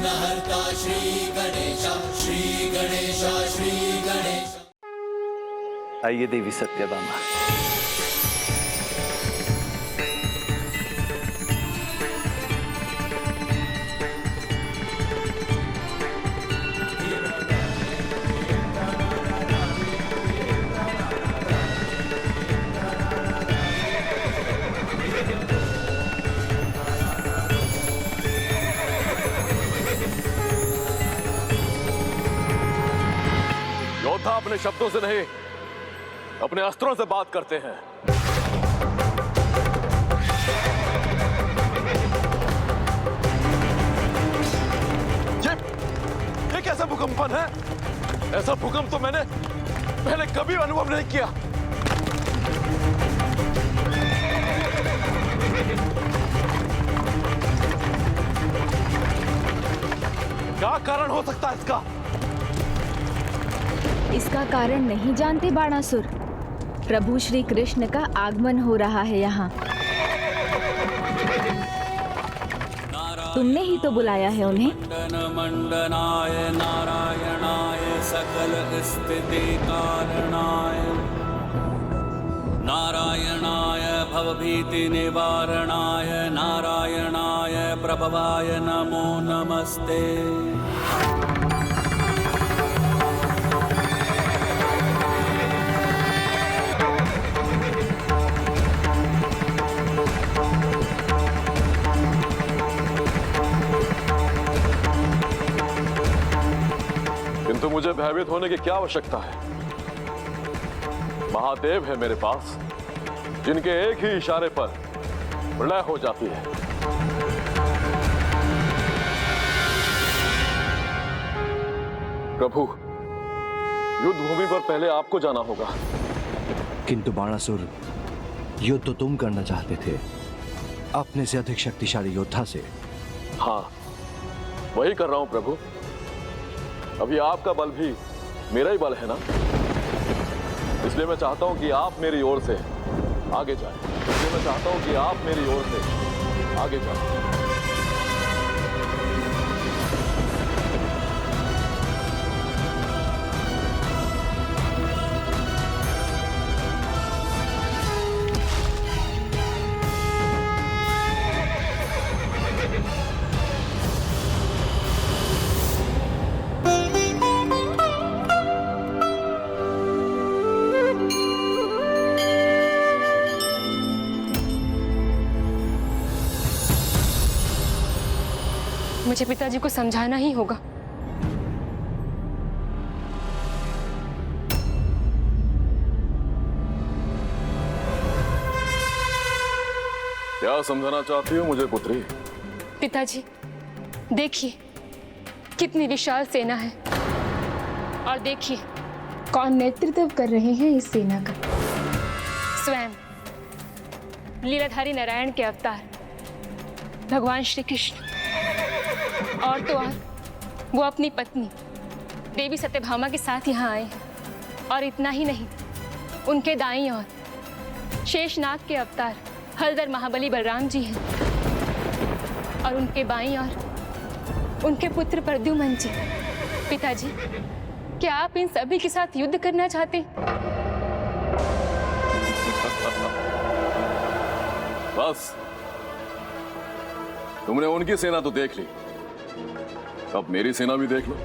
विघ्नहर्ता श्री गणेश, श्री गणेश, श्री गणेश। आइए देवी सत्यभामा। योद्धा अपने शब्दों से नहीं, अपने अस्त्रों से बात करते हैं। ये कैसा भूकंपन है? ऐसा भूकंप तो मैंने पहले कभी अनुभव नहीं किया। क्या कारण हो सकता है इसका? इसका कारण नहीं जानते बाणासुर? प्रभु श्री कृष्ण का आगमन हो रहा है यहाँ। तुमने ही तो बुलाया है उन्हें। मंडनाय नारायणाय सकल स्थिति कारणाय, नारायणाय भवभीति निवारणाय, नारायणाय प्रभवाय नमो नमस्ते। किंतु मुझे भयभीत होने की क्या आवश्यकता है? महादेव है मेरे पास, जिनके एक ही इशारे पर प्रलय हो जाती है। प्रभु, युद्ध भूमि पर पहले आपको जाना होगा। किंतु बाणासुर, युद्ध तो तुम करना चाहते थे, अपने से अधिक शक्तिशाली योद्धा से। हाँ, वही कर रहा हूं प्रभु। अभी आपका बल भी मेरा ही बल है ना, इसलिए मैं चाहता हूं कि आप मेरी ओर से आगे जाएं। इसलिए मैं चाहता हूं कि आप मेरी ओर से आगे जाएं। मुझे पिताजी को समझाना ही होगा। क्या समझाना चाहती हो मुझे पुत्री? पिताजी, देखिए कितनी विशाल सेना है, और देखिए कौन नेतृत्व कर रहे हैं इस सेना का। स्वयं लीलाधारी नारायण के अवतार भगवान श्री कृष्ण, और तो और वो अपनी पत्नी देवी सत्यभामा के साथ यहाँ आए हैं। और इतना ही नहीं, उनके दाईं ओर शेषनाग के अवतार हलधर महाबली बलराम जी हैं, और उनके बाईं ओर उनके पुत्र प्रद्युम्न जी। पिताजी, क्या आप इन सभी के साथ युद्ध करना चाहते हैं? बस, तुमने उनकी सेना तो देख ली, अब मेरी सेना भी देख लो।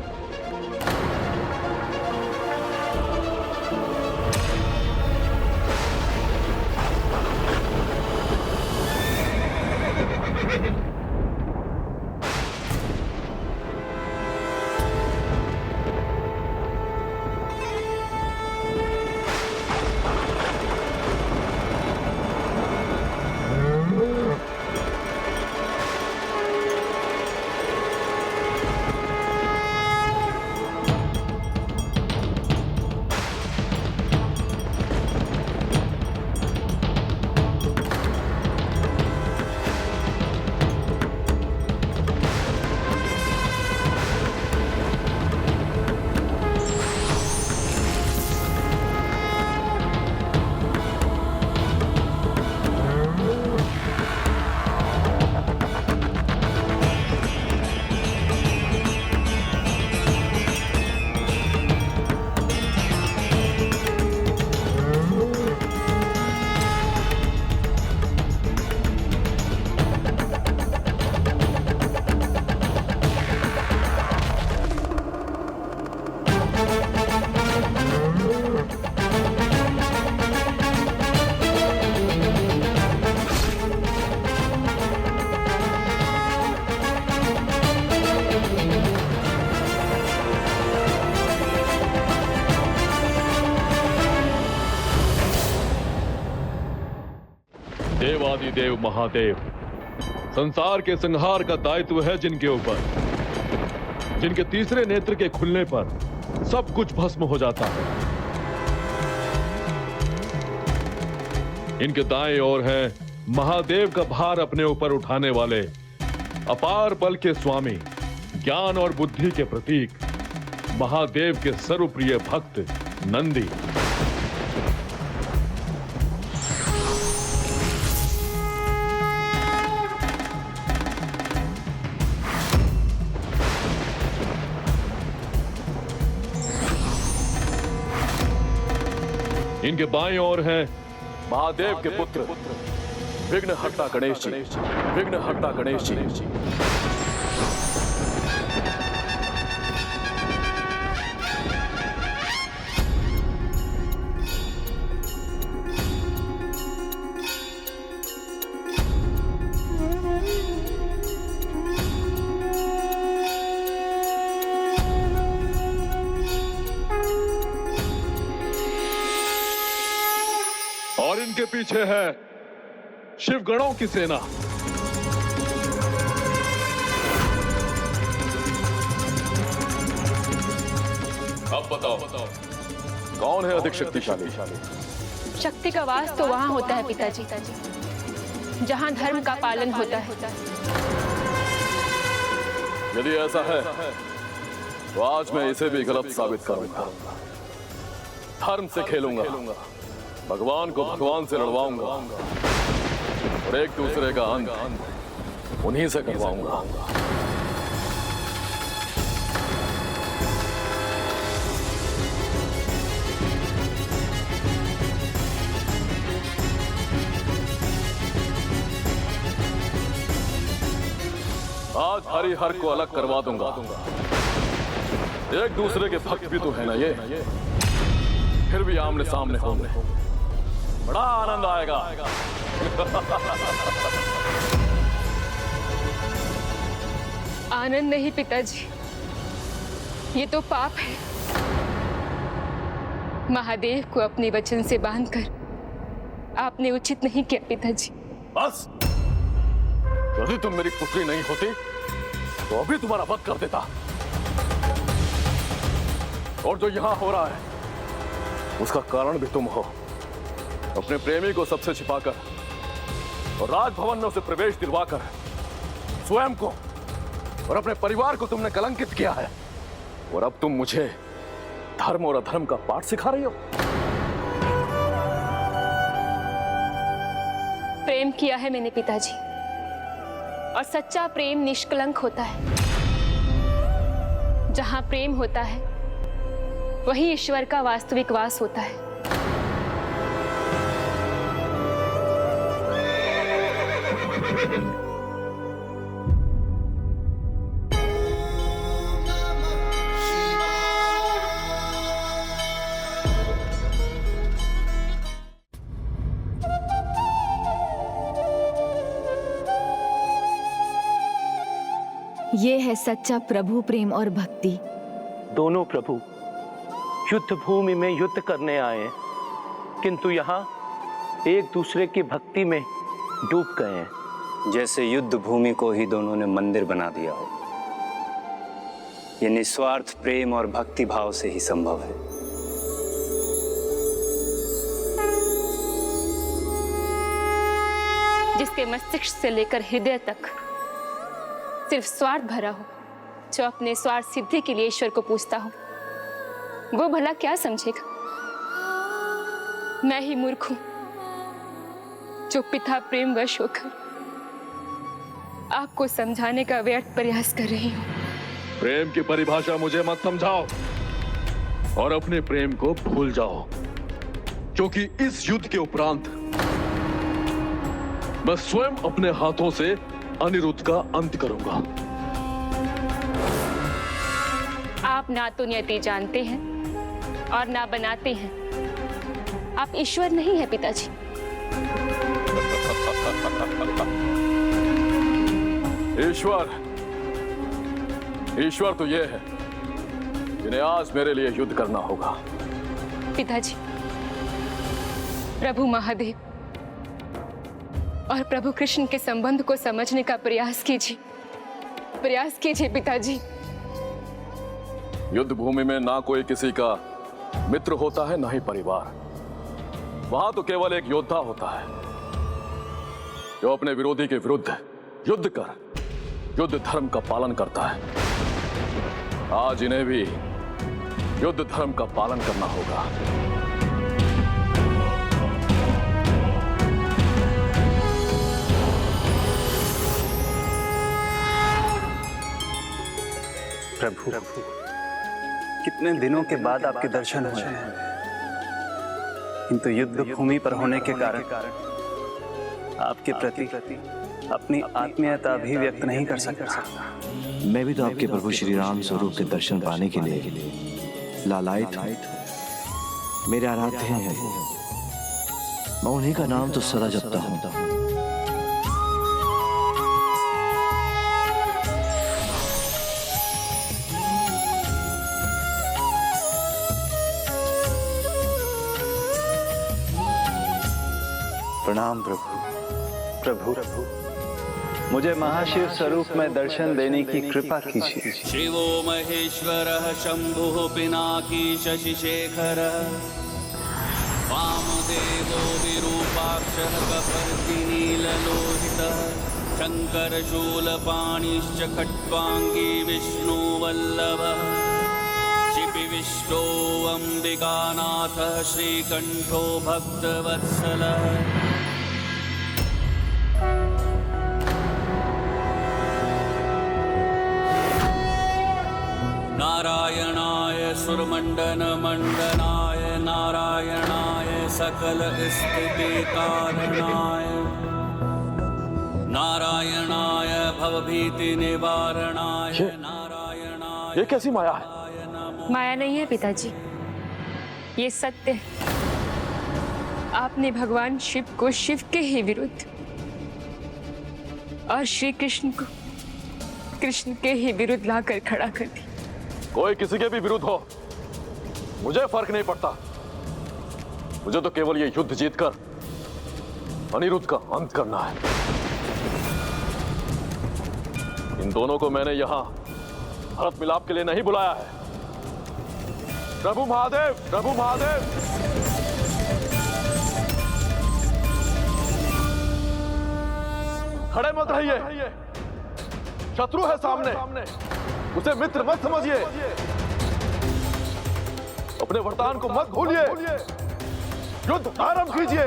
आदिदेव महादेव, संसार के संहार का दायित्व है जिनके ऊपर, जिनके तीसरे नेत्र के खुलने पर सब कुछ भस्म हो जाता है। इनके दाएं ओर हैं महादेव का भार अपने ऊपर उठाने वाले अपार बल के स्वामी, ज्ञान और बुद्धि के प्रतीक महादेव के सर्वप्रिय भक्त नंदी। इनके बाईं ओर हैं महादेव के पुत्र विघ्नहर्ता गणेश जी, विघ्नहर्ता गणेश जी। और इनके पीछे है शिवगणों की सेना। अब बताओ कौन है अधिक शक्तिशाली? शक्ति का वास तो वहां होता है पिताजी, जहां धर्म का पालन होता है। यदि ऐसा है तो आज मैं इसे भी गलत साबित करूंगा। धर्म से खेलूंगा, भगवान को भगवान से लड़वाऊंगा और एक दूसरे का अंत उन्हीं से करवाऊंगा। आज हरिहर को अलग करवा दूंगा। एक दूसरे के भक्त भी तो है ना ये, फिर भी आमने सामने होंगे, बड़ा आनंद आएगा। आनंद नहीं पिताजी, ये तो पाप है। महादेव को अपने वचन से बांधकर आपने उचित नहीं किया पिताजी। बस, यदि तुम मेरी पुत्री नहीं होती तो अभी तुम्हारा वध कर देता। और जो यहां हो रहा है उसका कारण भी तुम हो। अपने प्रेमी को सबसे छिपाकर और राजभवन में उसे प्रवेश दिलवाकर स्वयं को और अपने परिवार को तुमने कलंकित किया है। और अब तुम मुझे धर्म और अधर्म का पाठ सिखा रही हो। प्रेम किया है मैंने पिताजी, और सच्चा प्रेम निष्कलंक होता है। जहां प्रेम होता है वही ईश्वर का वास्तविक वास होता है। ये है सच्चा प्रभु प्रेम और भक्ति। दोनों प्रभु युद्ध भूमि में युद्ध करने आए हैं, किंतु यहाँ एक दूसरे की भक्ति में डूब गए हैं। जैसे युद्ध भूमि को ही दोनों ने मंदिर बना दिया हो। ये निस्वार्थ प्रेम और भक्ति भाव से ही संभव है। जिसके मस्तिष्क से लेकर हृदय तक सिर्फ स्वार्थ भरा हो, जो अपने स्वार्थ सिद्धि के लिए ईश्वर को पूजता हो, वो भला क्या समझेगा? मैं ही मूर्ख हूं जो पिता प्रेमवश होकर आपको समझाने का व्यर्थ प्रयास कर रही हूं। प्रेम की परिभाषा मुझे मत समझाओ और अपने प्रेम को भूल जाओ, क्योंकि इस युद्ध के उपरांत मैं स्वयं अपने हाथों से अनिरुद्ध का अंत करूंगा। आप ना तो नियति जानते हैं और ना बनाते हैं। आप ईश्वर नहीं है पिताजी। ईश्वर तो ये है जिन्हें आज मेरे लिए युद्ध करना होगा। पिताजी, प्रभु महादेव और प्रभु कृष्ण के संबंध को समझने का प्रयास कीजिए पिताजी। युद्ध भूमि में ना कोई किसी का मित्र होता है, ना ही परिवार। वहां तो केवल एक योद्धा होता है जो अपने विरोधी के विरुद्ध युद्ध कर युद्ध धर्म का पालन करता है। आज इन्हें भी युद्ध धर्म का पालन करना होगा। प्रभु, कितने दिनों के बाद आपके दर्शन हुए हैं, किंतु युद्ध भूमि पर होने के कारण आपके प्रति अपनी आत्मीयता भी व्यक्त नहीं कर सकता। मैं भी तो आपके प्रभु श्री राम स्वरूप के दर्शन पाने के लिए लालायित हूं। मेरे आराध्य हैं, मैं उन्हीं का नाम तो सदा जपता हूं। प्रणाम प्रभु, मुझे महाशिव स्वरूप में दर्शन देने की कृपा कीजिए। शिवो महेश्वरः शंभुः पिनाकी शशिशेखर, वामदेवो विरूपाक्षः कपर्दिनीललोहितः, शंकर शूलपाणिश्च खट्वांगी विष्णुवल्लभः, शिपिविष्टो अंबिकानाथः श्रीकंठो भक्तवत्सलः। नारायणाय सुरमंडन मंडनाय, नारायणाय सकल स्थिति कारणाय, नारायणाय भवभीति निवारणाय, नारायणाय। ये कैसी माया है? माया नहीं है पिताजी, ये सत्य है। आपने भगवान शिव को शिव के ही विरुद्ध और श्री कृष्ण को कृष्ण के ही विरुद्ध लाकर खड़ा कर दिया। कोई किसी के भी विरुद्ध हो, मुझे फर्क नहीं पड़ता। मुझे तो केवल ये युद्ध जीतकर अनिरुद्ध का अंत करना है। इन दोनों को मैंने यहां भरत मिलाप के लिए नहीं बुलाया है। प्रभु महादेव, प्रभु महादेव, खड़े मत रहिए। शत्रु है सामने, उसे मित्र मत समझिए। अपने वरदान को मत भूलिए। युद्ध आरंभ कीजिए।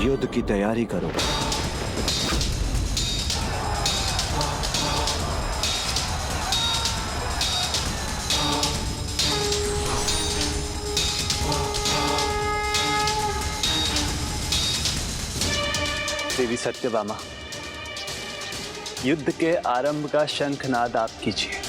युद्ध की तैयारी करो। देवी सत्यभामा, युद्ध के आरंभ का शंखनाद आप कीजिए।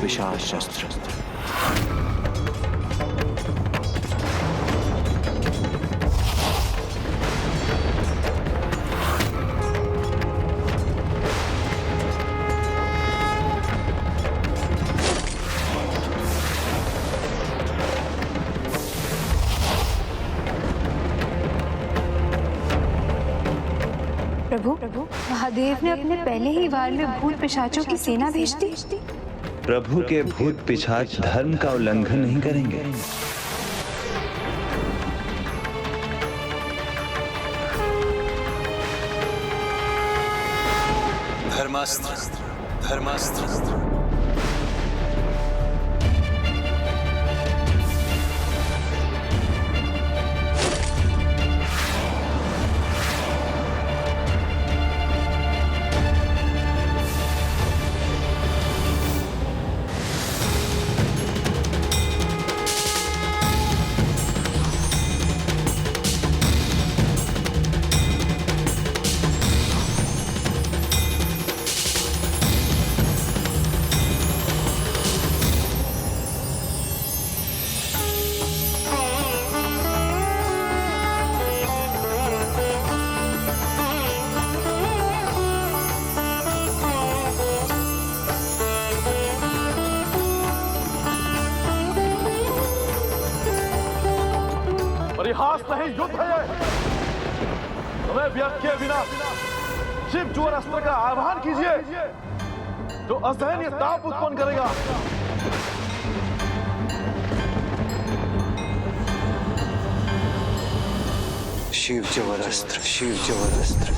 विशाल शस्त्र। प्रभु, महादेव ने अपने पहले ही वार में भूत पिशाचों की सेना भेज दी। प्रभु के भूत पिशाच धर्म का उल्लंघन नहीं करेंगे। धर्मास्त्र, धर्मास्त्र। परिहास नहीं, युद्ध है ये। समय व्यर्थ किए बिना शिव ज्वर अस्त्र का आह्वान कीजिए जो असहनीय ताप उत्पन्न करेगा। शिव ज्वर अस्त्र, शिव ज्वर अस्त्र।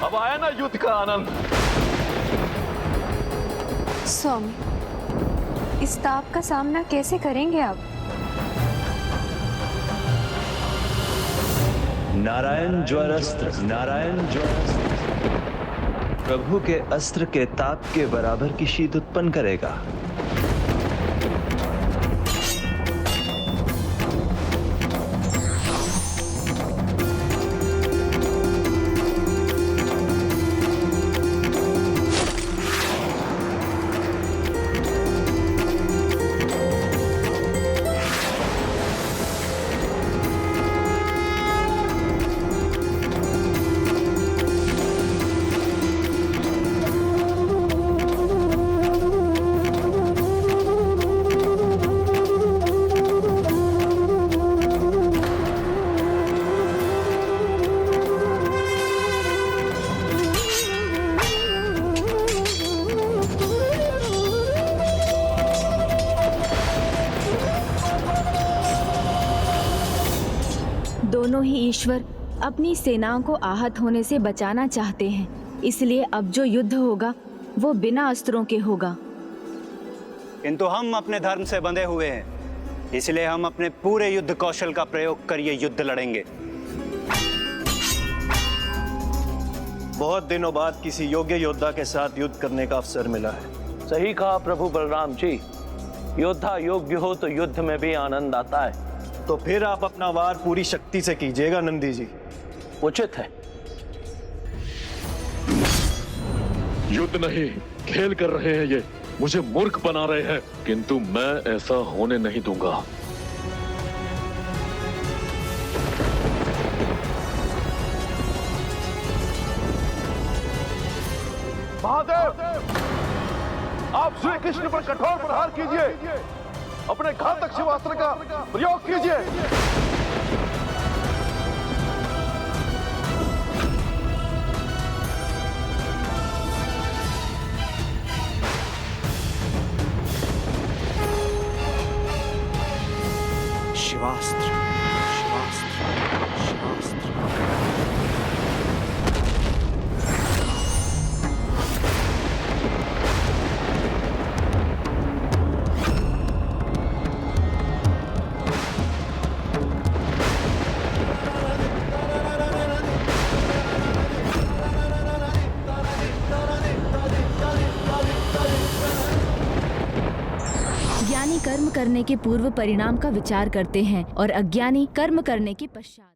अब आया ना युद्ध का आनंद। स्वामी, इस ताप का सामना कैसे करेंगे आप? नारायण ज्वरस्त्र, नारायण ज्वरस्त्र प्रभु के अस्त्र के ताप के बराबर की शीत उत्पन्न करेगा। दोनों ही ईश्वर अपनी सेनाओं को आहत होने से बचाना चाहते हैं, इसलिए अब जो युद्ध होगा वो बिना अस्त्रों के होगा। किंतु हम अपने धर्म से बंधे हुए हैं, इसलिए हम अपने पूरे युद्ध कौशल का प्रयोग कर ये युद्ध लड़ेंगे। बहुत दिनों बाद किसी योग्य योद्धा के साथ युद्ध करने का अवसर मिला है। सही कहा प्रभु बलराम जी, योद्धा योग्य हो तो युद्ध में भी आनंद आता है। तो फिर आप अपना वार पूरी शक्ति से कीजिएगा नंदी जी। उचित है। युद्ध नहीं, खेल कर रहे हैं ये, मुझे मूर्ख बना रहे हैं, किंतु मैं ऐसा होने नहीं दूंगा। महादेव, आप श्री कृष्ण पर कठोर प्रहार कीजिए, अपने घातक शिवास्त्र का प्रयोग कीजिए। शिवास्त्र, शिवास्त्र, शिवास्त्र। करने के पूर्व परिणाम का विचार करते हैं और अज्ञानी कर्म करने के पश्चात।